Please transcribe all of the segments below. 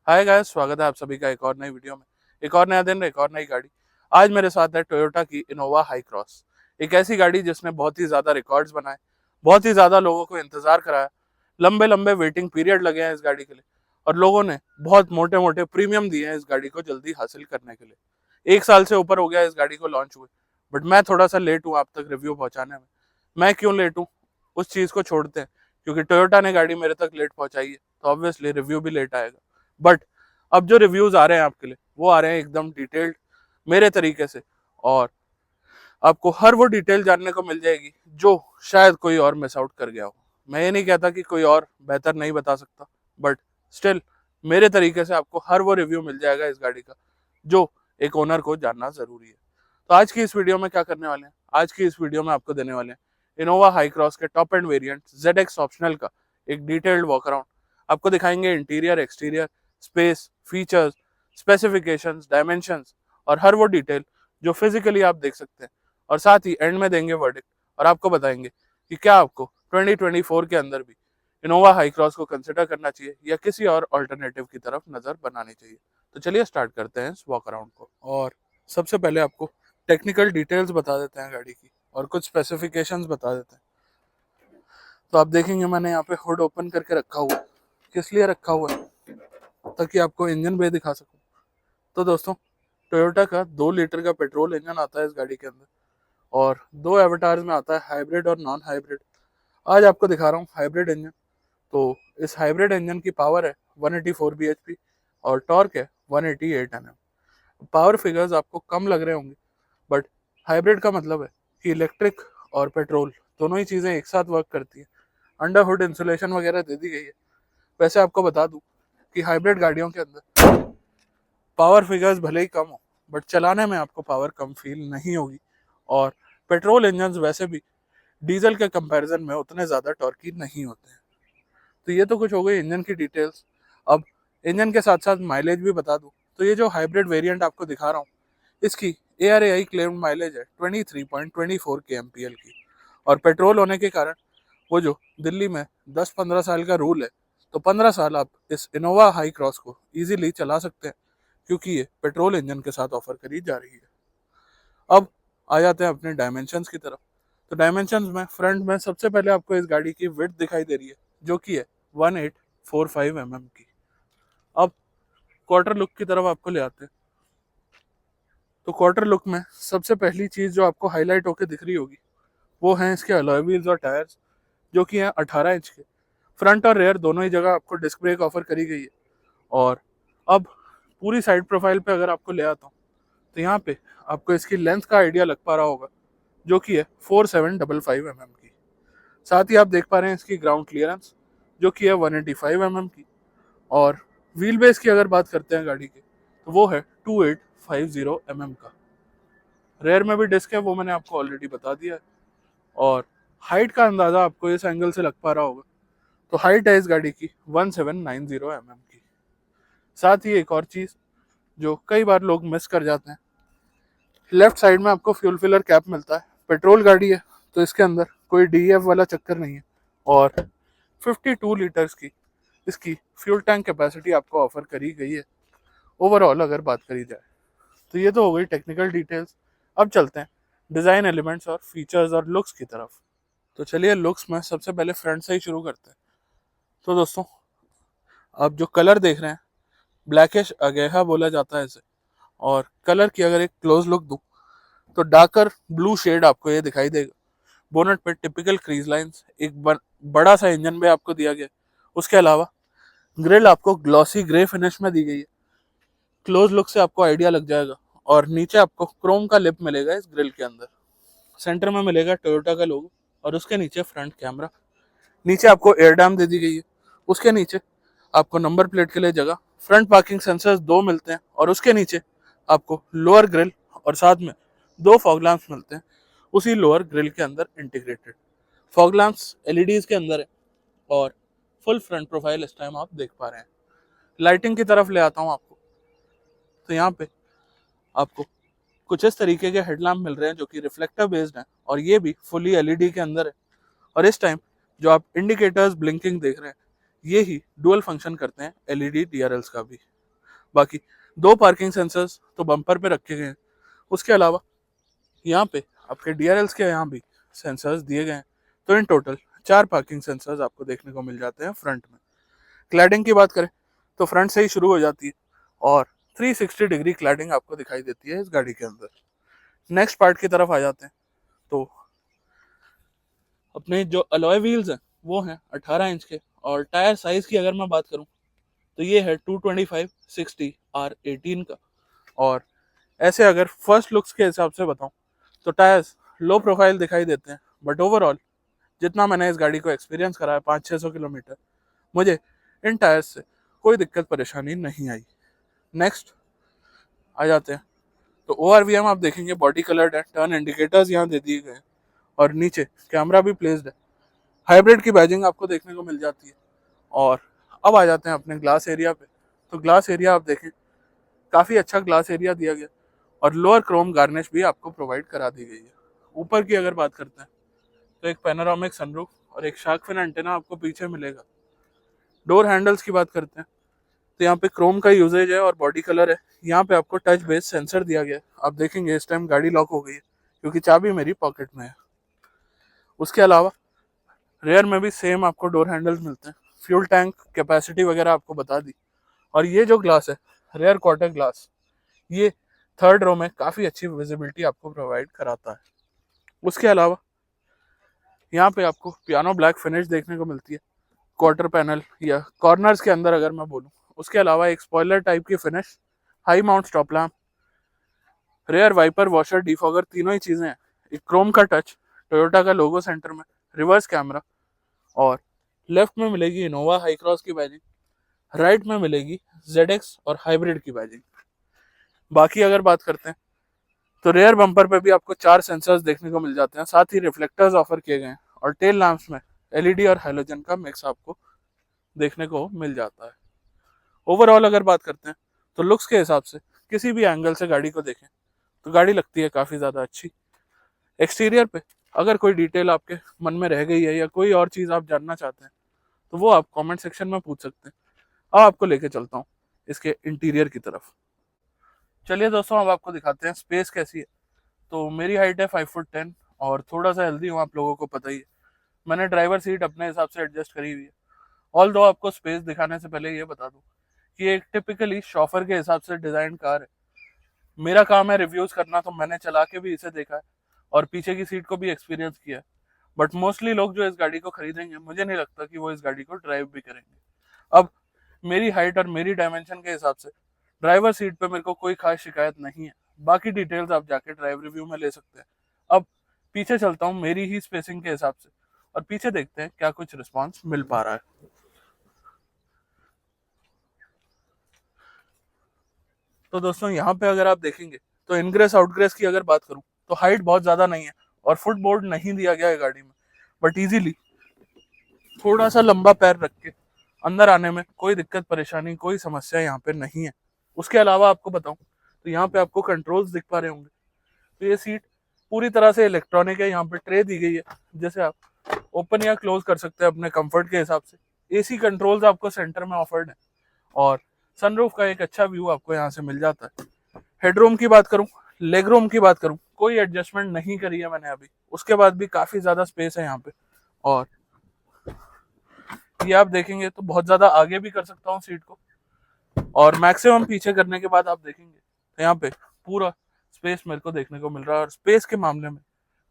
Hi guys, स्वागत है आप सभी का एक और नई वीडियो में। एक और नया दिन, एक और नई गाड़ी। आज मेरे साथ है टोयोटा की इनोवा हाई क्रॉस। एक ऐसी गाड़ी जिसने बहुत ही ज्यादा रिकॉर्ड्स बनाए, बहुत ही ज्यादा लोगों को इंतजार कराया। लंबे लंबे वेटिंग पीरियड लगे हैं इस गाड़ी के लिए, और लोगों ने बहुत मोटे मोटे प्रीमियम दिए हैं इस गाड़ी को जल्दी हासिल करने के लिए। 1 साल से ऊपर हो गया इस गाड़ी को लॉन्च हुए, बट मैं थोड़ा सा लेट हूँ आप तक रिव्यू पहुंचाने में। मैं क्यों लेट हूँ उस चीज को छोड़ते हैं, क्योंकि टोयोटा ने गाड़ी मेरे तक लेट पहुंचाई है, तो ऑब्वियसली रिव्यू भी लेट आएगा। बट अब जो रिव्यूज आ रहे हैं आपके लिए, वो आ रहे हैं एकदम डिटेल्ड मेरे तरीके से, और आपको हर वो डिटेल जानने को मिल जाएगी जो शायद कोई और मिस आउट कर गया हो। मैं ये नहीं कहता कि कोई और बेहतर नहीं बता सकता, बट स्टिल मेरे तरीके से आपको हर वो रिव्यू मिल जाएगा इस गाड़ी का जो एक ओनर को जानना जरूरी है। तो आज की इस वीडियो में क्या करने वाले हैं, आज की इस वीडियो में आपको देने वाले हैं इनोवा हाई क्रॉस के top end variant ZX optional का एक डिटेल्ड वॉक अराउंड। आपको दिखाएंगे interior, exterior, space, features, specifications, dimensions और हर वो डिटेल जो फिजिकली आप देख सकते हैं। और साथ ही एंड में देंगे वर्डिक्ट, और आपको बताएंगे कि क्या आपको 2024 के अंदर भी इनोवा हाई क्रॉस को कंसिडर करना चाहिए या किसी और अल्टरनेटिव की तरफ नजर बनानी चाहिए। तो चलिए स्टार्ट करते हैं इस वॉक अराउंड को, और सबसे पहले आपको टेक्निकल डिटेल्स बता देते हैं गाड़ी की और कुछ स्पेसिफिकेशंस बता देते हैं। तो आप देखेंगे मैंने यहाँ पे हुड ओपन करके रखा हुआ है। किस लिए रखा हुआ है? ताकि आपको इंजन बे दिखा सकूं। तो दोस्तों, टोयोटा का 2 लीटर का पेट्रोल इंजन आता है इस गाड़ी के अंदर, और 2 एवटार्स में आता है हाइब्रिड और नॉन हाइब्रिड। आज आपको दिखा रहा हूँ हाइब्रिड इंजन। तो इस हाइब्रिड इंजन की पावर है 184 bhp और टॉर्क है 188 Nm। पावर फिगर्स आपको कम लग रहे होंगे, बट हाइब्रिड का मतलब है कि इलेक्ट्रिक और पेट्रोल दोनों ही चीज़ें एक साथ वर्क करती है। अंडर हुड इंसुलेशन वगैरह दे दी गई है। वैसे आपको बता दूं कि हाइब्रिड गाड़ियों के अंदर पावर फिगर्स भले ही कम हो, बट चलाने में आपको पावर कम फील नहीं होगी। और पेट्रोल इंजन वैसे भी डीजल के कंपैरिजन में उतने ज़्यादा टॉर्की नहीं होते हैं। तो ये तो कुछ हो गई इंजन की डिटेल्स। अब इंजन के साथ साथ माइलेज भी बता दूं, तो ये जो हाइब्रिड वेरिएंट आपको दिखा रहा हूँ, इसकी ARAI क्लेम्ड माइलेज है 23.24 kmpl की। और पेट्रोल होने के कारण वो जो दिल्ली में 10-15 साल का रूल है, तो 15 साल आप इस इनोवा हाई क्रॉस को इजीली चला सकते हैं, क्योंकि ये पेट्रोल इंजन के साथ ऑफर करी जा रही है। अब आ जाते हैं अपने डायमेंशंस की तरफ। तो डायमेंशंस में फ्रंट में सबसे पहले आपको इस गाड़ी की विड्थ दिखाई दे रही है, जो कि है 1845 mm की। अब क्वार्टर लुक की तरफ आपको ले आते हैं। तो क्वार्टर लुक में सबसे पहली चीज जो आपको हाईलाइट होकर दिख रही होगी, वो है इसके अलॉय व्हील्स और टायर्स, जो कि हैं 18 इंच के। फ्रंट और रेयर दोनों ही जगह आपको डिस्क ब्रेक ऑफर करी गई है। और अब पूरी साइड प्रोफाइल पे अगर आपको ले आता हूँ, तो यहाँ पे आपको इसकी लेंथ का आइडिया लग पा रहा होगा, जो कि है 4755 mm की। साथ ही आप देख पा रहे हैं इसकी ग्राउंड क्लियरेंस, जो कि है 185 mm की। और व्हील बेस की अगर बात करते हैं गाड़ी के, तो वो है 2850 mm का। रेयर में भी डिस्क है, वो मैंने आपको ऑलरेडी बता दिया है। और हाइट का अंदाजा आपको इस एंगल से लग पा रहा होगा, तो हाइट है इस गाड़ी की 1790 mm की। साथ ही एक और चीज जो कई बार लोग मिस कर जाते हैं, लेफ्ट साइड में आपको फ्यूल फिलर कैप मिलता है। पेट्रोल गाड़ी है, तो इसके अंदर कोई DEF वाला चक्कर नहीं है। और 52 लीटर्स की इसकी फ्यूल टैंक कैपेसिटी आपको ऑफर करी गई है ओवरऑल अगर बात करी जाए। तो ये तो हो गई टेक्निकल डिटेल्स। अब चलते हैं डिज़ाइन एलिमेंट्स और फीचर्स और लुक्स की तरफ। तो चलिए लुक्स में सबसे पहले फ्रंट से ही शुरू करते हैं। तो दोस्तों, आप जो कलर देख रहे हैं, ब्लैकिश अगेहा बोला जाता है इसे। और कलर की अगर एक क्लोज लुक दूं, तो डार्कर ब्लू शेड आपको ये दिखाई देगा। बोनट पे टिपिकल क्रीज लाइंस, एक बड़ा सा इंजन पे आपको दिया गया। उसके अलावा ग्रिल आपको ग्लॉसी ग्रे फिनिश में दी गई है। क्लोज लुक से आपको आइडिया लग जाएगा। और नीचे आपको क्रोम का लिप मिलेगा इस ग्रिल के अंदर। सेंटर में मिलेगा टोयोटा का लोगो, और उसके नीचे फ्रंट कैमरा। नीचे आपको एयर डैम दे दी गई है। उसके नीचे आपको नंबर प्लेट के लिए जगह, फ्रंट पार्किंग सेंसर्स 2 मिलते हैं, और उसके नीचे आपको लोअर ग्रिल और साथ में 2 फॉग लैंप्स मिलते हैं उसी लोअर ग्रिल के अंदर इंटीग्रेटेड। फॉग लैंप्स LEDs के अंदर है, और फुल फ्रंट प्रोफाइल इस टाइम आप देख पा रहे हैं। लाइटिंग की तरफ ले आता हूँ आपको। तो यहाँ पे आपको कुछ इस तरीके के हेडलैम्प मिल रहे हैं, जो कि रिफ्लेक्टर बेस्ड हैं, और ये भी फुली LED के अंदर है। और इस टाइम जो आप इंडिकेटर्स ब्लिंकिंग देख रहे हैं, ये ही डुअल फंक्शन करते हैं LED DRLs का भी। बाकी 2 पार्किंग सेंसर्स तो बम्पर पे रखे गए हैं। उसके अलावा यहाँ पे आपके DRLs के यहाँ भी सेंसर्स दिए गए हैं। तो इन टोटल 4 पार्किंग सेंसर्स आपको देखने को मिल जाते हैं फ्रंट में। क्लैडिंग की बात करें तो फ्रंट से ही शुरू हो जाती है और 360 डिग्री क्लैडिंग आपको दिखाई देती है इस गाड़ी के अंदर। नेक्स्ट पार्ट की तरफ आ जाते हैं तो अपने जो अलॉय व्हील्स हैं वो हैं 18 इंच के, और टायर साइज की अगर मैं बात करूं तो ये है 225/60 R18 का। और ऐसे अगर फर्स्ट लुक्स के हिसाब से बताऊं तो टायर्स लो प्रोफाइल दिखाई देते हैं, बट ओवरऑल जितना मैंने इस गाड़ी को एक्सपीरियंस करा है 500-600 किलोमीटर, मुझे इन टायर्स से कोई दिक्कत परेशानी नहीं आई। नेक्स्ट आ जाते हैं तो ORVM आप देखेंगे बॉडी कलर्ड है, टर्न इंडिकेटर्स यहाँ दे दिए गए हैं और नीचे कैमरा भी प्लेस्ड है। हाइब्रिड की बैजिंग आपको देखने को मिल जाती है। और अब आ जाते हैं अपने ग्लास एरिया पे। तो ग्लास एरिया आप देखें, काफ़ी अच्छा ग्लास एरिया दिया गया और लोअर क्रोम गार्निश भी आपको प्रोवाइड करा दी गई है। ऊपर की अगर बात करते हैं तो एक पैनोरामिक सनरूफ और एक शार्क फिन एंटेना आपको पीछे मिलेगा। डोर हैंडल्स की बात करते हैं तो यहाँ पे क्रोम का यूजेज है और बॉडी कलर है। यहाँ पे आपको टच बेस सेंसर दिया गया है। आप देखेंगे इस टाइम गाड़ी लॉक हो गई है क्योंकि चाबी मेरी पॉकेट में है। उसके अलावा रेयर में भी सेम आपको डोर हैंडल्स मिलते हैं। फ्यूल टैंक कैपेसिटी वगैरह आपको बता दी। और ये जो ग्लास है रेयर क्वार्टर ग्लास, ये थर्ड रो में काफ़ी अच्छी विजिबिलिटी आपको प्रोवाइड कराता है। उसके अलावा यहाँ पे आपको पियानो ब्लैक फिनिश देखने को मिलती है क्वार्टर पैनल या कॉर्नर्स के अंदर अगर मैं बोलूँ। उसके अलावा एक स्पॉइलर टाइप की finish, high mount stop lamp, rear wiper, washer, defogger, तीनों ही चीज़ें हैं। एक क्रोम का टच, टोयोटा का लोगो सेंटर में, रिवर्स कैमरा, और लेफ्ट में मिलेगी इनोवा हाई क्रॉस की बैजिंग, राइट में मिलेगी ZX और हाइब्रिड की बैजिंग। बाकी अगर बात करते हैं तो रेयर बम्पर पे भी आपको 4 सेंसर्स देखने को मिल जाते हैं, साथ ही रिफ्लेक्टर्स ऑफर किए गए हैं और टेल लैंप्स में LED और हैलोजन का मिक्स आपको देखने को मिल जाता है। ओवरऑल अगर बात करते हैं तो लुक्स के हिसाब से किसी भी एंगल से गाड़ी को देखें तो गाड़ी लगती है काफ़ी ज़्यादा अच्छी। एक्सटीरियर पे अगर कोई डिटेल आपके मन में रह गई है या कोई और चीज़ आप जानना चाहते हैं तो वो आप कमेंट सेक्शन में पूछ सकते हैं। अब आपको लेके चलता हूँ इसके इंटीरियर की तरफ। चलिए दोस्तों, अब आपको दिखाते हैं स्पेस कैसी है। तो मेरी हाइट है 5'10" और थोड़ा सा हेल्दी हूँ, आप लोगों को पता ही है। मैंने ड्राइवर सीट अपने हिसाब से एडजस्ट करी हुई है। ऑल दो आपको स्पेस दिखाने से पहले ये बता दूँ कि एक टिपिकली शॉफर के हिसाब से डिज़ाइन कार है। मेरा काम है रिव्यूज़ करना, तो मैंने चला के भी इसे देखा है और पीछे की सीट को भी एक्सपीरियंस किया है। बट मोस्टली लोग जो इस गाड़ी को खरीदेंगे, मुझे नहीं लगता कि वो इस गाड़ी को ड्राइव भी करेंगे। अब मेरी हाइट और मेरी डायमेंशन के हिसाब से ड्राइवर सीट पे मेरे को कोई खास शिकायत नहीं है। बाकी डिटेल्स आप जाके ड्राइव रिव्यू में ले सकते हैं। अब पीछे चलता हूँ मेरी ही स्पेसिंग के हिसाब से और पीछे देखते हैं क्या कुछ रिस्पॉन्स मिल पा रहा है। तो दोस्तों, यहाँ पे अगर आप देखेंगे तो इनग्रेस आउटग्रेस की अगर बात करूँ तो हाइट बहुत ज़्यादा नहीं है और फुट बोर्ड नहीं दिया गया है गाड़ी में, बट इजीली थोड़ा सा लंबा पैर रख के अंदर आने में कोई दिक्कत परेशानी, कोई समस्या यहाँ पे नहीं है। उसके अलावा आपको बताऊं तो यहाँ पे आपको कंट्रोल्स दिख पा रहे होंगे। तो ये सीट पूरी तरह से इलेक्ट्रॉनिक है। यहाँ पे ट्रे दी गई है जैसे आप ओपन या क्लोज कर सकते हैं अपने कंफर्ट के हिसाब से। AC कंट्रोल्स आपको सेंटर में ऑफर्ड है और सनरूफ का एक अच्छा व्यू आपको यहाँ से मिल जाता है। हेडरूम की बात करूँ, लेग रूम की बात करूँ, कोई एडजस्टमेंट नहीं करी है मैंने अभी, उसके बाद भी काफ़ी ज़्यादा स्पेस है यहाँ पे। और ये आप देखेंगे तो बहुत ज़्यादा आगे भी कर सकता हूँ सीट को और मैक्सिमम पीछे करने के बाद आप देखेंगे तो यहाँ पे पूरा स्पेस मेरे को देखने को मिल रहा है और स्पेस के मामले में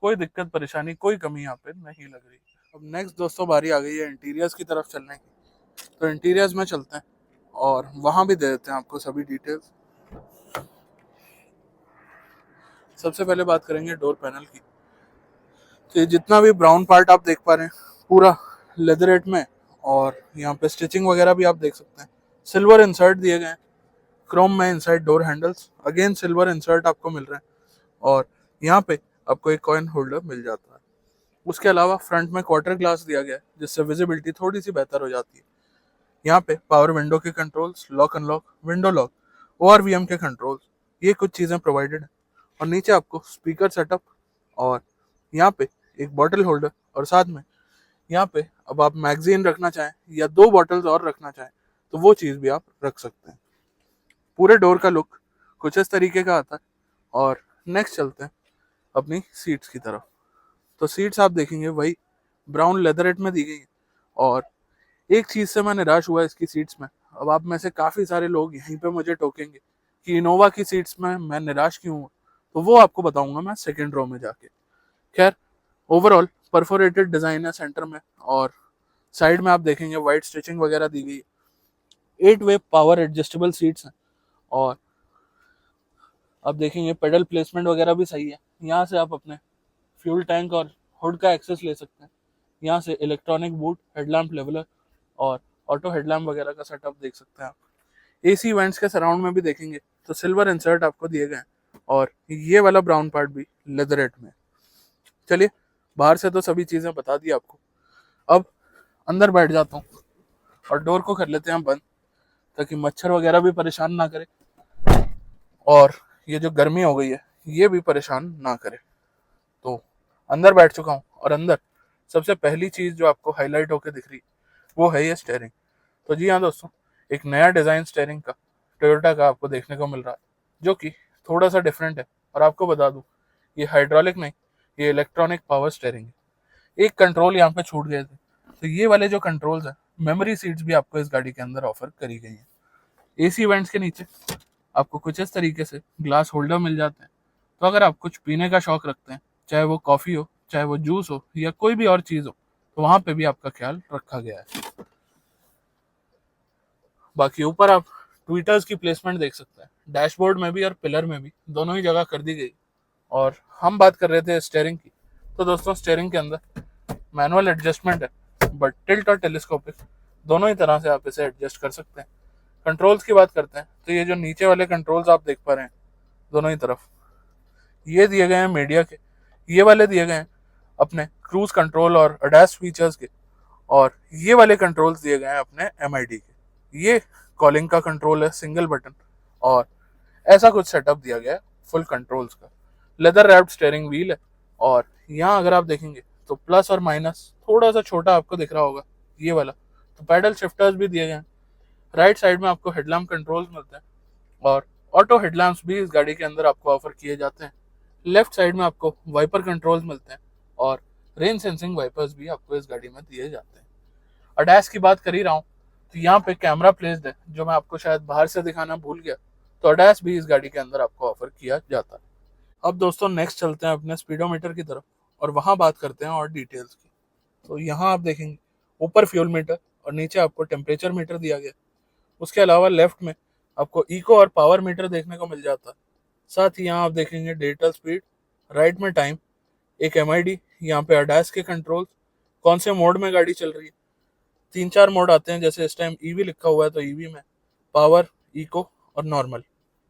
कोई दिक्कत परेशानी, कोई कमी यहाँ पे नहीं लग रही। अब नेक्स्ट दोस्तों बारी आ गई है इंटीरियर्स की तरफ चलने की। तो इंटीरियर्स में चलते हैं और वहाँ भी दे देते हैं आपको सभी डिटेल्स। सबसे पहले बात करेंगे डोर पैनल की। तो ये जितना भी ब्राउन पार्ट आप देख पा रहे हैं पूरा लेदरेट में, और यहाँ पे स्टिचिंग वगैरह भी आप देख सकते हैं। सिल्वर इंसर्ट दिए गए हैं क्रोम में inside door handles, again silver insert आपको मिल रहा है और यहाँ पे आपको एक कॉइन होल्डर मिल जाता है। उसके अलावा फ्रंट में क्वार्टर ग्लास दिया गया है जिससे विजिबिलिटी थोड़ी सी बेहतर हो जाती है। यहाँ पे पावर विंडो के controls, lock unlock, window lock, ORVM के कंट्रोल्स, ये कुछ चीज़ें प्रोवाइडेड है। और नीचे आपको स्पीकर सेटअप और यहाँ पे एक बॉटल होल्डर, और साथ में यहाँ पे अब आप मैगजीन रखना चाहें या 2 बॉटल्स और रखना चाहें तो वो चीज़ भी आप रख सकते हैं। पूरे डोर का लुक कुछ इस तरीके का आता है। और नेक्स्ट चलते हैं अपनी सीट्स की तरफ। तो सीट्स आप देखेंगे वही ब्राउन लेदरेट में दी गई है। और एक चीज़ से मैं निराश हुआ इसकी सीट्स में। अब आप में से काफ़ी सारे लोग यहीं पे मुझे टोकेंगे कि इनोवा की सीट्स में मैं निराश क्यों हूँ, तो वो आपको बताऊंगा मैं सेकेंड रो में जाके। खैर, ओवरऑल परफोरेटेड डिज़ाइन है सेंटर में, और साइड में आप देखेंगे वाइट स्टिचिंग वगैरह दी गई है। 8 वे पावर एडजस्टेबल सीट्स हैं। और आप देखेंगे पेडल प्लेसमेंट वगैरह भी सही है। यहाँ से आप अपने फ्यूल टैंक और हुड का एक्सेस ले सकते हैं। यहाँ से इलेक्ट्रॉनिक बूट, हेडलैम्प लेवलर और ऑटो हेडलैम्प वगैरह का सेटअप देख सकते हैं आप। एसी वेंट्स के सराउंड में भी देखेंगे तो सिल्वर इंसर्ट आपको दिए गए हैं, और ये वाला ब्राउन पार्ट भी लेदरेट में। चलिए, बाहर से तो सभी चीज़ें बता दी आपको, अब अंदर बैठ जाता हूँ और डोर को कर लेते हैं बंद, ताकि मच्छर वगैरह भी परेशान ना करे और ये जो गर्मी हो गई है ये भी परेशान ना करे। तो अंदर बैठ चुका हूँ, और अंदर सबसे पहली चीज़ जो आपको हाईलाइट होकर दिख रही वो है ये स्टेयरिंग। तो जी हाँ दोस्तों, एक नया डिज़ाइन स्टेयरिंग का टोयोटा का आपको देखने को मिल रहा है, जो कि थोड़ा सा डिफरेंट है। और आपको बता दूं, ये हाइड्रोलिक नहीं, ये इलेक्ट्रॉनिक पावर स्टेयरिंग है। एक कंट्रोल यहाँ पे छूट गए थे, तो ये वाले जो कंट्रोल्स हैं, मेमोरी सीट्स भी आपको इस गाड़ी के अंदर ऑफर करी गई हैं। एसी वेंट्स के नीचे आपको कुछ इस तरीके से ग्लास होल्डर मिल जाते हैं। तो अगर आप कुछ पीने का शौक रखते हैं, चाहे वो कॉफ़ी हो, चाहे वो जूस हो, या कोई भी और चीज़ हो, तो वहाँ पे भी आपका ख्याल रखा गया है। बाकी ऊपर आप ट्विटर्स की प्लेसमेंट देख सकते हैं, डैशबोर्ड में भी और पिलर में भी, दोनों ही जगह कर दी गई। और हम बात कर रहे थे स्टेयरिंग की, तो दोस्तों स्टेयरिंग के अंदर मैनुअल एडजस्टमेंट है, बट टिल्ट और टेलीस्कोपिक दोनों ही तरह से आप इसे एडजस्ट कर सकते हैं। कंट्रोल्स की बात करते हैं, तो ये जो नीचे वाले कंट्रोल्स आप देख पा रहे हैं दोनों ही तरफ, ये दिए गए हैं मीडिया के, ये वाले दिए गए हैं अपने क्रूज कंट्रोल और अडास फीचर्स के, और ये वाले कंट्रोल्स दिए गए हैं अपने MID के। ये कॉलिंग का कंट्रोल है, सिंगल बटन, और ऐसा कुछ सेटअप दिया गया है फुल कंट्रोल्स का। लेदर रैप्ड स्टेयरिंग व्हील है, और यहाँ अगर आप देखेंगे तो प्लस और माइनस थोड़ा सा छोटा आपको दिख रहा होगा ये वाला, तो पैडल शिफ्टर्स भी दिए गए हैं। राइट साइड में आपको हेडलैम्प कंट्रोल्स मिलते हैं, और ऑटो हेडलैम्प्स भी इस गाड़ी के अंदर आपको ऑफर किए जाते हैं। लेफ्ट साइड में आपको वाइपर कंट्रोल्स मिलते हैं, और रेन सेंसिंग वाइपर्स भी आपको इस गाड़ी में दिए जाते हैं। अडैस की बात कर ही रहा हूँ, तो यहाँ पे कैमरा प्लेस्ड है, जो मैं आपको शायद बाहर से दिखाना भूल गया। तो अडैस भी इस गाड़ी के अंदर आपको ऑफर किया जाता है। अब दोस्तों नेक्स्ट चलते हैं अपने स्पीडोमीटर की तरफ, और वहाँ बात करते हैं और डिटेल्स की। तो यहाँ आप देखेंगे ऊपर फ्यूल मीटर और नीचे आपको टेम्परेचर मीटर दिया गया। उसके अलावा लेफ्ट में आपको इको और पावर मीटर देखने को मिल जाता है। साथ ही यहाँ आप देखेंगे डिजिटल स्पीड, राइट में टाइम, एक MID, यहाँ पे अडास के कंट्रोल, कौन से मोड में गाड़ी चल रही है। 3-4 मोड आते हैं, जैसे इस टाइम EV लिखा हुआ है तो EV में, पावर, इको और नॉर्मल।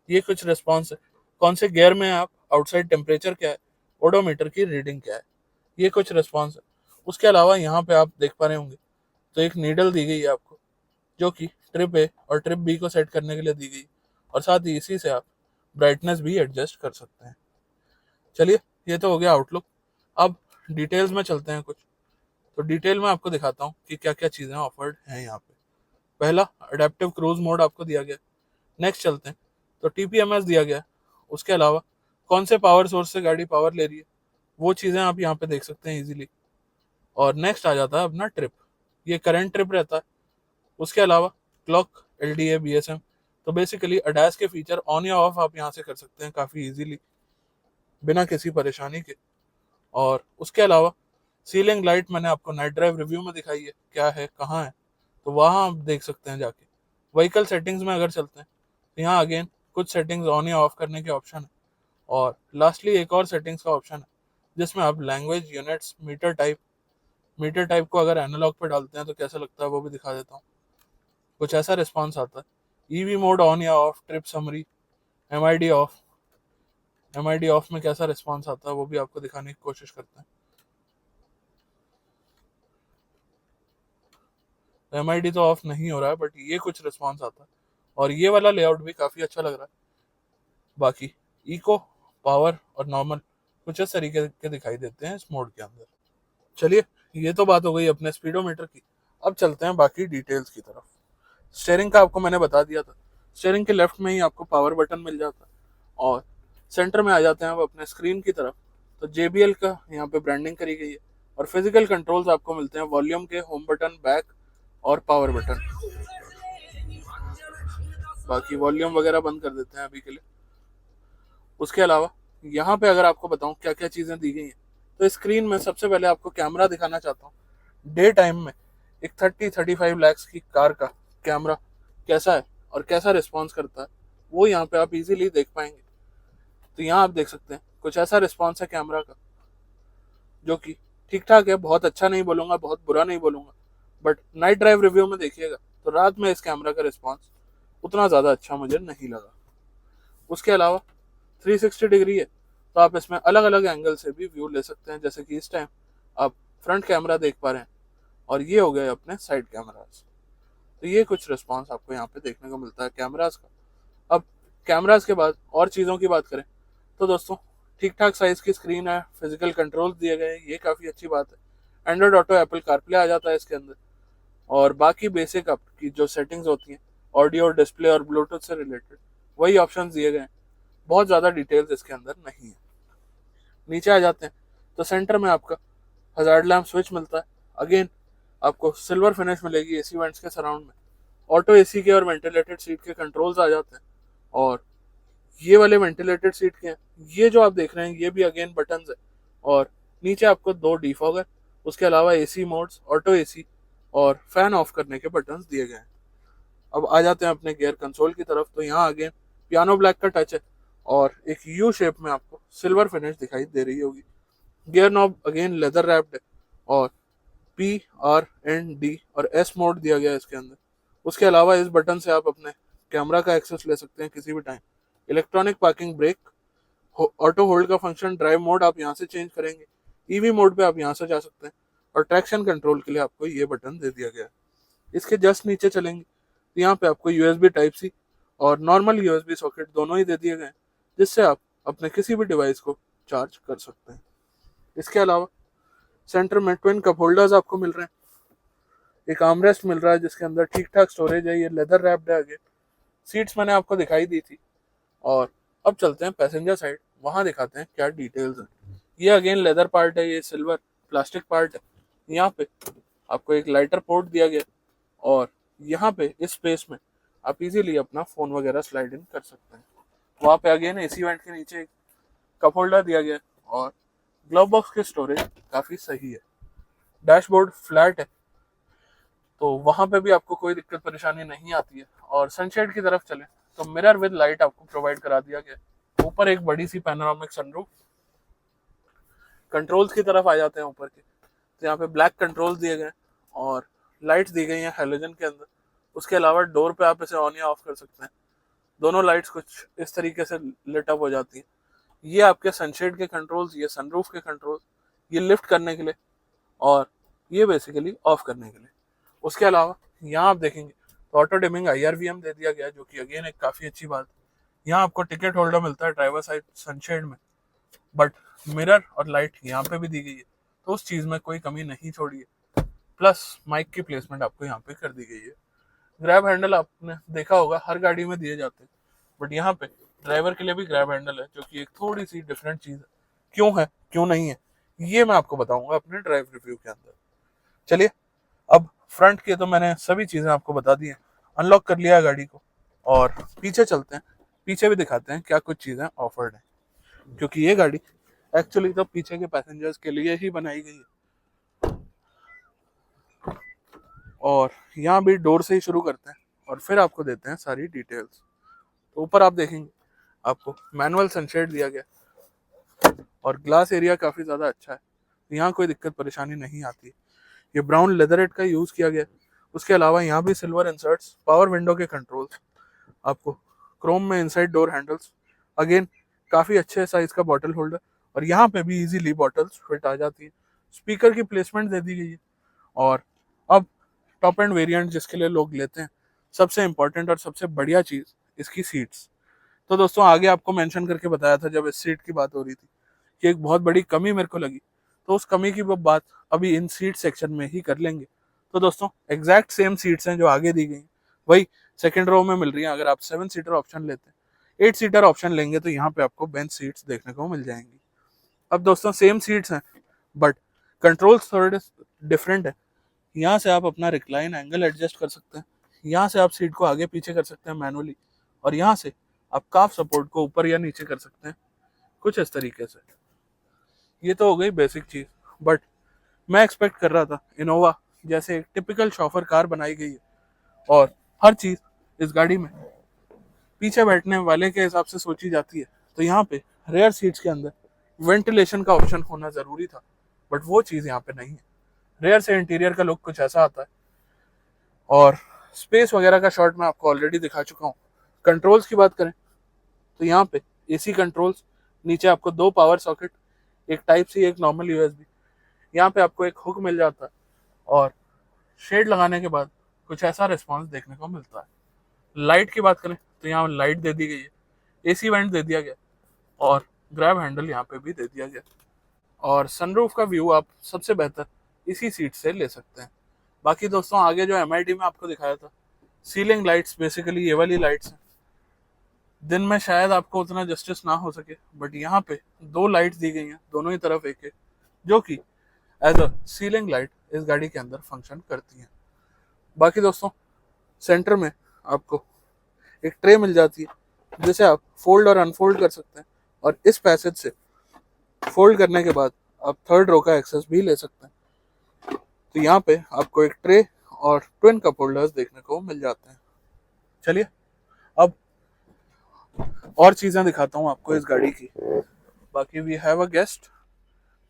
ये कुछ रिस्पॉन्स है, कौन से गियर में आप, आउटसाइड टेम्परेचर क्या है, ओडोमीटर की रीडिंग क्या है, ये कुछ रिस्पॉन्स है। उसके अलावा यहाँ पे आप देख पा रहे होंगे तो एक नीडल दी गई है आपको, जो कि ट्रिप A और ट्रिप B को सेट करने के लिए दी गई, और साथ ही इसी से आप ब्राइटनेस भी एडजस्ट कर सकते हैं। चलिए, ये तो हो गया आउटलुक। अब डिटेल्स में चलते हैं कुछ। तो डिटेल में आपको दिखाता हूँ कि क्या क्या चीज़ें ऑफर्ड हैं यहाँ पे। पहला, अडेप्टिव क्रूज मोड आपको दिया गया। नेक्स्ट चलते हैं, तो TPMS दिया गया। उसके अलावा कौन से पावर सोर्स से गाड़ी पावर ले रही है, वो चीज़ें आप यहाँ पे देख सकते हैं इजीली। और नेक्स्ट आ जाता है अपना ट्रिप, ये करंट ट्रिप रहता है। उसके अलावा क्लॉक, LDA, BSM, तो बेसिकली अडैस के फीचर ऑन या ऑफ आप यहाँ से कर सकते हैं काफ़ी इजीली, बिना किसी परेशानी के। और उसके अलावा सीलिंग लाइट मैंने आपको नाइट ड्राइव रिव्यू में दिखाई है क्या है, कहाँ है, तो वहाँ आप देख सकते हैं जाके। व्हीकल सेटिंग्स में अगर चलते हैं, तो यहाँ अगेन कुछ सेटिंग्स ऑन या ऑफ करने के ऑप्शन है। और लास्टली एक और सेटिंग्स का ऑप्शन है, जिसमें आप लैंग्वेज, यूनिट्स, मीटर टाइप को अगर एनालॉग पे डालते हैं तो कैसा लगता है वो भी दिखा देता हूँ। कुछ ऐसा रिस्पॉन्स आता है। EV मोड ऑन या of, trip summary, MID of, MID of में कैसा रिस्पॉन्स आता है वो भी आपको दिखाने की कोशिश करते हैं। MID तो ऑफ नहीं हो रहा है, बट ये कुछ रिस्पॉन्स आता है, और ये वाला लेआउट भी काफ़ी अच्छा लग रहा है। बाकी इको, पावर और नॉर्मल कुछ इस तरीके के दिखाई देते हैं इस मोड के अंदर। चलिए, ये तो बात हो गई अपने स्पीडोमीटर की। अब चलते हैं बाकी डिटेल्स की तरफ। स्टेयरिंग का आपको मैंने बता दिया था, स्टीयरिंग के लेफ्ट में ही आपको पावर बटन मिल जाता है। और सेंटर में आ जाते हैं अब अपने स्क्रीन की तरफ, तो JBL का यहाँ पे ब्रांडिंग करी गई है। और फिजिकल कंट्रोल्स आपको मिलते हैं वॉल्यूम के, होम बटन, बैक और पावर बटन। बाकी वॉल्यूम वगैरह बंद कर देते हैं अभी के लिए। उसके अलावा यहाँ पे अगर आपको बताऊं क्या क्या चीज़ें दी गई हैं, तो स्क्रीन में सबसे पहले आपको कैमरा दिखाना चाहता हूँ। डे टाइम में एक 30-35 लैक्स की कार का कैमरा कैसा है और कैसा रिस्पॉन्स करता है, वो यहाँ पे आप इजीली देख पाएंगे। तो यहाँ आप देख सकते हैं कुछ ऐसा रिस्पॉन्स है कैमरा का, जो कि ठीक ठाक है, बहुत अच्छा नहीं बोलूँगा, बहुत बुरा नहीं बोलूँगा। बट नाइट ड्राइव रिव्यू में देखिएगा तो रात में इस कैमरा का रिस्पॉन्स उतना ज़्यादा अच्छा मुझे नहीं लगा। उसके अलावा 360 डिग्री है, तो आप इसमें अलग अलग एंगल से भी व्यू ले सकते हैं। जैसे कि इस टाइम आप फ्रंट कैमरा देख पा रहे हैं और ये हो गए अपने साइड कैमराज। तो ये कुछ रिस्पॉन्स आपको यहाँ पे देखने को मिलता है कैमराज का। अब कैमराज के बाद और चीज़ों की बात करें तो दोस्तों ठीक ठाक साइज की स्क्रीन है, फिजिकल कंट्रोल दिए गए हैं, ये काफ़ी अच्छी बात है। एंड्रॉइड ऑटो, एप्पल कारप्ले आ जाता है इसके अंदर। और बाकी बेसिक आपकी जो सेटिंग्स होती हैं ऑडियो, डिस्प्ले और ब्लूटूथ से रिलेटेड, वही ऑप्शंस दिए गए हैं। बहुत ज़्यादा डिटेल्स इसके अंदर नहीं है। नीचे आ जाते हैं तो सेंटर में आपका हजार्ड लैम्प स्विच मिलता है। अगेन आपको सिल्वर फिनिश मिलेगी AC वेंट्स के सराउंड में। ऑटो AC के और वेंटिलेटेड सीट के कंट्रोल्स आ जाते हैं। और ये वाले वेंटिलेटेड सीट के हैं, ये जो आप देख रहे हैं ये भी अगेन बटन्स है। और नीचे आपको 2 डिफॉगर, उसके अलावा AC मोड्स, ऑटो AC और फैन ऑफ करने के बटन्स दिए गए हैं। अब आ जाते हैं अपने गियर कंसोल की तरफ, तो यहाँ अगेन पियानो ब्लैक का टच है और एक यू शेप में आपको सिल्वर फिनिश दिखाई दे रही होगी। Gear knob again leather wrapped है और P, R, N, D और S मोड दिया गया है इसके अंदर। उसके अलावा इस बटन से आप अपने कैमरा का एक्सेस ले सकते हैं किसी भी time. Electronic parking brake, auto hold का फंक्शन, ड्राइव मोड आप यहाँ से चेंज करेंगे, EV मोड पे आप यहाँ से जा सकते हैं। और ट्रैक्शन कंट्रोल के लिए आपको ये बटन दे दिया गया है। इसके जस्ट नीचे चलेंगे तो यहाँ पे आपको USB Type-C और नॉर्मल USB सॉकेट दोनों ही दे दिए गए हैं, जिससे आप अपने किसी भी डिवाइस को चार्ज कर सकते हैं। इसके अलावा सेंटर में ट्विन कप होल्डर्स आपको मिल रहे हैं, एक आर्मरेस्ट मिल रहा है जिसके अंदर ठीक ठाक स्टोरेज है। ये लेदर रैप्ड है। आगे सीट्स मैंने आपको दिखाई दी थी। और अब चलते हैं पैसेंजर साइड, वहाँ दिखाते हैं क्या डिटेल्स हैं। ये अगेन लेदर पार्ट है, ये सिल्वर प्लास्टिक पार्ट है। यहाँ पे आपको एक लाइटर पोर्ट दिया गया और यहाँ पे इस स्पेस में आप इजीली अपना फ़ोन वगैरह स्लाइड इन कर सकते हैं। वहाँ पे अगेन AC वेंट के नीचे एक कप होल्डर दिया गया और ग्लव बॉक्स की स्टोरेज काफ़ी सही है। डैशबोर्ड फ्लैट है, तो वहाँ पे भी आपको कोई दिक्कत परेशानी नहीं आती है। और सनशेड की तरफ चले तो मिरर विद लाइट आपको प्रोवाइड करा दिया गया। ऊपर एक बड़ी सी पैनोरामिक सनरूफ। कंट्रोल्स की तरफ आ जाते हैं ऊपर के, तो यहाँ पे ब्लैक कंट्रोल्स दिए गए और लाइट्स दी गई हैं हैलोजन के अंदर। उसके अलावा डोर पे आप इसे ऑन या ऑफ कर सकते हैं। दोनों लाइट्स कुछ इस तरीके से लिट अप हो जाती हैं। ये आपके सनशेड के कंट्रोल्स, ये सनरूफ के कंट्रोल्स, ये लिफ्ट करने के लिए और ये बेसिकली ऑफ करने के लिए। उसके अलावा यहाँ आप देखेंगे तो ऑटो डिमिंग IRVM दे दिया गया, जो कि अगेन एक काफ़ी अच्छी बात है। यहाँ आपको टिकट होल्डर मिलता है ड्राइवर साइड सनशेड में, बट मिरर और लाइट यहाँ पे भी दी गई है, तो उस चीज़ में कोई कमी नहीं छोड़ी है। प्लस माइक की प्लेसमेंट आपको यहाँ पे कर दी गई है। ग्रैब हैंडल आपने देखा होगा हर गाड़ी में दिए जाते हैं, बट यहाँ पे ड्राइवर के लिए भी ग्रैब हैंडल है, जो कि एक थोड़ी सी डिफरेंट चीज़ है। क्यों है क्यों नहीं है, ये मैं आपको बताऊंगा अपने ड्राइव रिव्यू के अंदर। चलिए, अब फ्रंट के तो मैंने सभी चीज़ें आपको बता दी हैं, अनलॉक कर लिया गाड़ी को, और पीछे चलते हैं। पीछे भी दिखाते हैं क्या कुछ चीज़ें ऑफर्ड हैं, क्योंकि ये गाड़ी एक्चुअली तो पीछे के पैसेंजर्स के लिए ही बनाई गई है। और यहाँ भी डोर से ही शुरू करते हैं और फिर आपको देते हैं सारी डिटेल्स। तो ऊपर आप देखेंगे आपको मैनुअल सनशेड दिया गया और ग्लास एरिया काफ़ी ज़्यादा अच्छा है, यहाँ कोई दिक्कत परेशानी नहीं आती। ये ब्राउन लेदरेट का यूज़ किया गया। उसके अलावा यहाँ भी सिल्वर इंसर्ट्स, पावर विंडो के कंट्रोल्स, आपको क्रोम में इनसाइड डोर हैंडल्स, अगेन काफ़ी अच्छे साइज़ का बॉटल होल्डर, और यहाँ पे भी इजीली बॉटल्स फिट आ जाती है। स्पीकर की प्लेसमेंट दे दी गई है। और अब टॉप एंड वेरिएंट जिसके लिए लोग लेते हैं, सबसे इम्पोर्टेंट और सबसे बढ़िया चीज़ इसकी सीट्स। तो दोस्तों आगे आपको मेंशन करके बताया था जब इस सीट की बात हो रही थी कि एक बहुत बड़ी कमी मेरे को लगी, तो उस कमी की वो बात अभी इन सीट सेक्शन में ही कर लेंगे। तो दोस्तों एग्जैक्ट सेम सीट्स हैं जो आगे दी गई, वही सेकेंड रो में मिल रही है। अगर आप 7 सीटर ऑप्शन लेते हैं, 8 सीटर ऑप्शन लेंगे तो यहाँ पे आपको बेंच सीट्स देखने को मिल जाएंगी। अब दोस्तों सेम सीट्स हैं बट कंट्रोल्स थोड़े डिफरेंट है। यहाँ से आप अपना रिक्लाइन एंगल एडजस्ट कर सकते हैं, यहाँ से आप सीट को आगे पीछे कर सकते हैं मैनुअली, और यहाँ से आप काफ सपोर्ट को ऊपर या नीचे कर सकते हैं कुछ इस तरीके से। ये तो हो गई बेसिक चीज, बट मैं एक्सपेक्ट कर रहा था इनोवा जैसे एक टिपिकल शॉफर कार बनाई गई है और हर चीज इस गाड़ी में पीछे बैठने वाले के हिसाब से सोची जाती है, तो यहाँ पे रेयर सीट्स के अंदर वेंटिलेशन का ऑप्शन होना जरूरी था, बट वो चीज यहाँ पे नहीं है। रेयर से इंटीरियर का लुक कुछ ऐसा आता है, और स्पेस वगैरह का शॉट मैं आपको ऑलरेडी दिखा चुका हूँ। कंट्रोल्स की बात करें तो यहाँ पे एसी कंट्रोल्स, नीचे आपको 2 पावर सॉकेट, एक टाइप सी एक नॉर्मल यूएसबी, यहाँ पे आपको एक हुक मिल जाता है, और शेड लगाने के बाद कुछ ऐसा रिस्पॉन्स देखने को मिलता है। लाइट की बात करें तो यहाँ लाइट दे दी गई है, एसी वेंट दे दिया गया, और ग्रैब हैंडल यहाँ पे भी दे दिया गया, और सनरूफ का व्यू आप सबसे बेहतर इसी सीट से ले सकते हैं। बाकी दोस्तों आगे जो एमआईडी में आपको दिखाया था, सीलिंग लाइट्स बेसिकली ये वाली लाइट्स हैं। दिन में शायद आपको उतना जस्टिस ना हो सके, बट यहाँ पे 2 लाइट्स दी गई हैं, दोनों ही तरफ एक, जो कि एज अ सीलिंग लाइट इस गाड़ी के अंदर फंक्शन करती हैं। बाकी दोस्तों सेंटर में आपको एक ट्रे मिल जाती है जिसे आप फोल्ड और अनफोल्ड कर सकते हैं, और इस पैसेज से फोल्ड करने के बाद आप थर्ड रो का एक्सेस भी ले सकते हैं। तो यहाँ पे आपको एक ट्रे और ट्विन कप होल्डर्स देखने को मिल जाते हैं। चलिए अब और चीजें दिखाता हूँ आपको इस गाड़ी की। बाकी वी हैव अ गेस्ट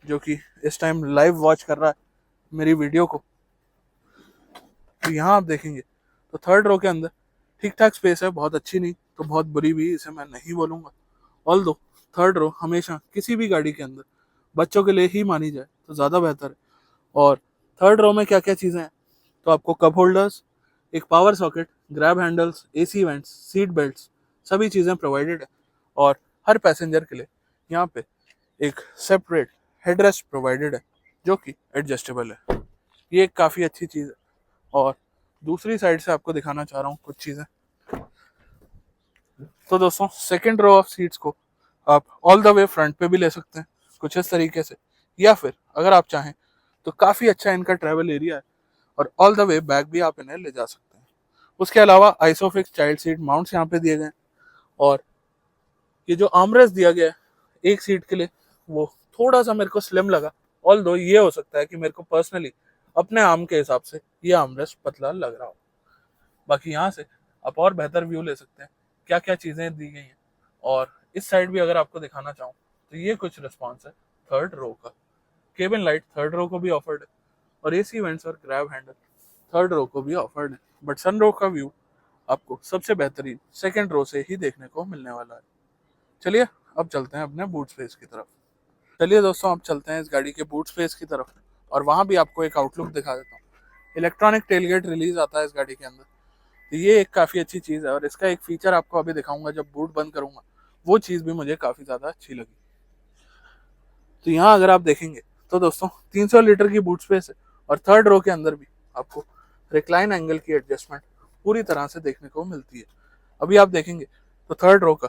जो कि इस टाइम लाइव वॉच कर रहा है मेरी वीडियो को। तो यहाँ आप देखेंगे तो थर्ड रो के अंदर ठीक ठाक स्पेस है, बहुत अच्छी नहीं तो बहुत बुरी भी इसे मैं नहीं बोलूँगा। ऑल्दो थर्ड रो हमेशा किसी भी गाड़ी के अंदर बच्चों के लिए ही मानी जाए तो ज़्यादा बेहतर है। और थर्ड रो में क्या क्या चीज़ें हैं, तो आपको कप होल्डर्स, एक power socket, grab handles, AC vents, seat belts, सभी चीज़ें प्रोवाइडेड है। और हर पैसेंजर के लिए यहाँ पे एक सेपरेट हेडरेस्ट प्रोवाइडेड है जो कि एडजस्टेबल है। ये एक काफ़ी अच्छी चीज़ है। और दूसरी साइड से आपको दिखाना चाह रहा हूँ कुछ चीज़ें। तो दोस्तों सेकेंड रो ऑफ सीट्स को आप ऑल द वे फ्रंट पे भी ले सकते हैं कुछ इस तरीके से, या फिर अगर आप चाहें तो काफ़ी अच्छा इनका ट्रैवल एरिया है और ऑल द वे बैक भी आप इन्हें ले जा सकते हैं। उसके अलावा आइसोफिक्स चाइल्ड सीट माउंट्स यहाँ पे दिए गए हैं, और ये जो आर्मरेस्ट दिया गया है एक सीट के लिए वो थोड़ा सा मेरे को स्लिम लगा। ऑल दो ये हो सकता है कि मेरे को पर्सनली अपने आर्म के हिसाब से ये आर्मरेस्ट पतला लग रहा हो। बाकी यहाँ से आप और बेहतर व्यू ले सकते हैं क्या क्या चीज़ें दी गई हैं। और इस साइड भी अगर आपको दिखाना चाहूँ तो ये कुछ रिस्पॉन्स है थर्ड रो का। केबिन लाइट थर्ड रो को भी ऑफर्ड है, और एसी वेंट्स और ग्रैब हैंडल थर्ड रो को भी ऑफर्ड है, बट सन रो का व्यू आपको सबसे बेहतरीन सेकेंड रो से ही देखने को मिलने वाला है। चलिए अब चलते हैं अपने बूट स्पेस की तरफ। चलिए दोस्तों अब चलते हैं इस गाड़ी के बूट स्पेस की तरफ, और वहाँ भी आपको एक आउटलुक दिखा देता हूँ। इलेक्ट्रॉनिक टेलगेट रिलीज आता है इस गाड़ी के अंदर, तो ये एक काफ़ी अच्छी चीज़ है, और इसका एक फीचर आपको अभी दिखाऊंगा जब बूट बंद करूंगा, वो चीज़ भी मुझे काफ़ी ज़्यादा अच्छी लगी। तो यहाँ अगर आप देखेंगे तो दोस्तों 300 लीटर की बूट स्पेस है, और थर्ड रो के अंदर भी आपको रिक्लाइन एंगल की एडजस्टमेंट पूरी तरह से देखने को मिलती है। अभी आप देखेंगे तो थर्ड रो का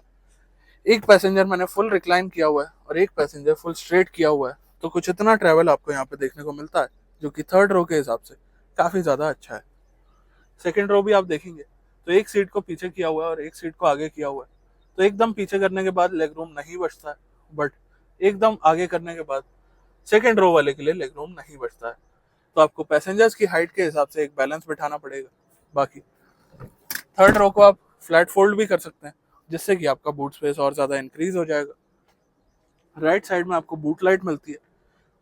एक पैसेंजर मैंने फुल रिक्लाइन किया हुआ है और एक पैसेंजर फुल स्ट्रेट किया हुआ है, तो कुछ इतना ट्रैवल आपको यहाँ पे देखने को मिलता है जो कि थर्ड रो के हिसाब से काफ़ी ज़्यादा अच्छा है। सेकेंड रो भी आप देखेंगे तो एक सीट को पीछे किया हुआ है और एक सीट को आगे किया हुआ है, तो एकदम पीछे करने के बाद लेग रूम नहीं बचता है, बट एकदम आगे करने के बाद सेकेंड रो वाले के लिए लेग रूम नहीं बचता है। तो आपको पैसेंजर्स की हाइट के हिसाब से एक बैलेंस बिठाना पड़ेगा। बाकी थर्ड रो को आप फ्लैट फोल्ड भी कर सकते हैं जिससे कि आपका बूट स्पेस और ज़्यादा इंक्रीज हो जाएगा। राइट साइड में आपको बूट लाइट मिलती है,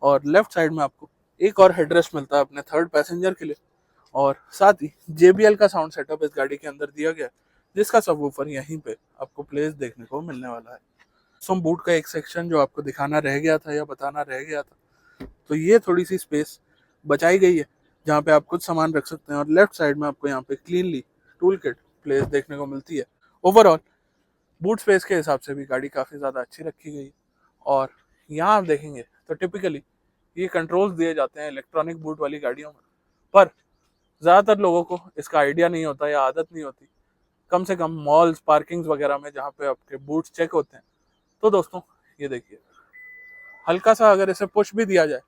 और लेफ्ट साइड में आपको एक और हेडरेस्ट मिलता है अपने थर्ड पैसेंजर के लिए, और साथ ही JBL का साउंड सेटअप इस गाड़ी के अंदर दिया गया है जिसका सबवूफर यहीं पे आपको प्लेस देखने को मिलने वाला है। सो बूट का एक सेक्शन जो आपको दिखाना रह गया था या बताना रह गया था, तो ये थोड़ी सी स्पेस बचाई गई है जहाँ पे आप कुछ सामान रख सकते हैं, और लेफ्ट साइड में आपको यहाँ पे क्लीनली टूल किट प्लेस देखने को मिलती है। ओवरऑल बूट स्पेस के हिसाब से भी गाड़ी काफ़ी ज़्यादा अच्छी रखी गई। और यहाँ आप देखेंगे तो टिपिकली ये कंट्रोल्स दिए जाते हैं इलेक्ट्रॉनिक बूट वाली गाड़ियों में, पर ज़्यादातर लोगों को इसका आइडिया नहीं होता या आदत नहीं होती कम से कम मॉल्स, पार्किंग्स वगैरह में जहाँ पे आपके बूट्स चेक होते हैं। तो दोस्तों ये देखिए, हल्का सा अगर इसे पुश भी दिया जाए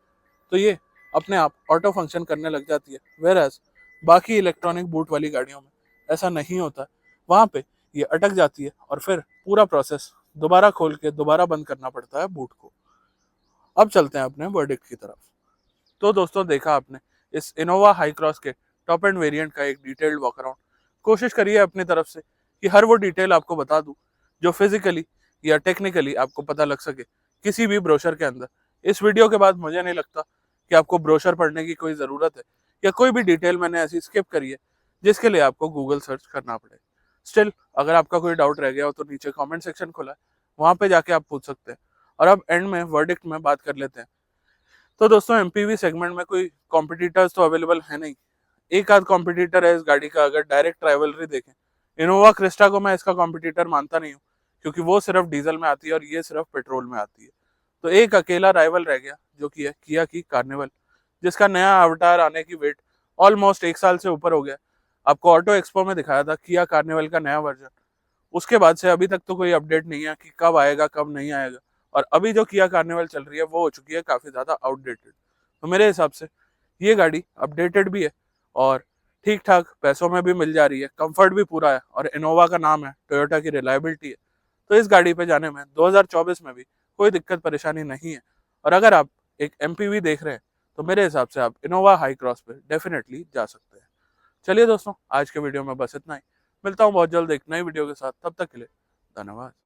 तो ये अपने आप ऑटो फंक्शन करने लग जाती है। वेयरएज बाकी इलेक्ट्रॉनिक बूट वाली गाड़ियों में ऐसा नहीं होता, वहाँ पे ये अटक जाती है और फिर पूरा प्रोसेस दोबारा खोल के दोबारा बंद करना पड़ता है बूट को। अब चलते हैं अपने वर्डिक्ट की तरफ। तो दोस्तों देखा आपने इस इनोवा हाई क्रॉस के टॉप एंड वेरिएंट का एक डिटेल्ड वॉक अराउंड। कोशिश करिए अपनी तरफ से कि हर वो डिटेल आपको बता दूं जो फिजिकली या टेक्निकली आपको पता लग सके किसी भी ब्रोशर के अंदर। इस वीडियो के बाद मुझे नहीं लगता कि आपको ब्रोशर पढ़ने की कोई ज़रूरत है या कोई भी डिटेल मैंने ऐसी स्किप करी है जिसके लिए आपको गूगल सर्च करना पड़े। स्टिल अगर आपका कोई डाउट रह गया हो तो नीचे कमेंट सेक्शन खुला है, वहाँ पे जाके आप पूछ सकते हैं। और अब एंड में वर्डिक्ट में बात कर लेते हैं। तो दोस्तों एमपीवी सेगमेंट में कोई कॉम्पिटिटर्स तो अवेलेबल है नहीं, एक आध कॉम्पिटिटर है इस गाड़ी का। अगर डायरेक्ट राइवलरी देखें, इनोवा क्रिस्टा को मैं इसका कॉम्पिटिटर मानता नहीं हूँ, क्योंकि वो सिर्फ डीजल में आती है और ये सिर्फ पेट्रोल में आती है। तो एक अकेला राइवल रह गया जो कि है किया की कार्निवल, जिसका नया अवतार आने की वेट ऑलमोस्ट 1 साल से ऊपर हो गया। आपको ऑटो एक्सपो में दिखाया था किया कार्निवल का नया वर्जन, उसके बाद से अभी तक तो कोई अपडेट नहीं है कि कब आएगा कब नहीं आएगा। और अभी जो किया कार्निवल चल रही है वो हो चुकी है काफ़ी ज़्यादा आउटडेटेड। तो मेरे हिसाब से ये गाड़ी अपडेटेड भी है और ठीक ठाक पैसों में भी मिल जा रही है, कंफर्ट भी पूरा है और इनोवा का नाम है, टोयोटा की रिलायबिलिटी है। तो इस गाड़ी पे जाने में 2024 में भी कोई दिक्कत परेशानी नहीं है। और अगर आप एक एमपीवी देख रहे हैं तो मेरे हिसाब से आप इनोवा हाई क्रॉस पे डेफिनेटली जा सकते हैं। चलिए दोस्तों, आज के वीडियो में बस इतना ही। मिलता हूँ बहुत जल्द एक नई वीडियो के साथ, तब तक के लिए धन्यवाद।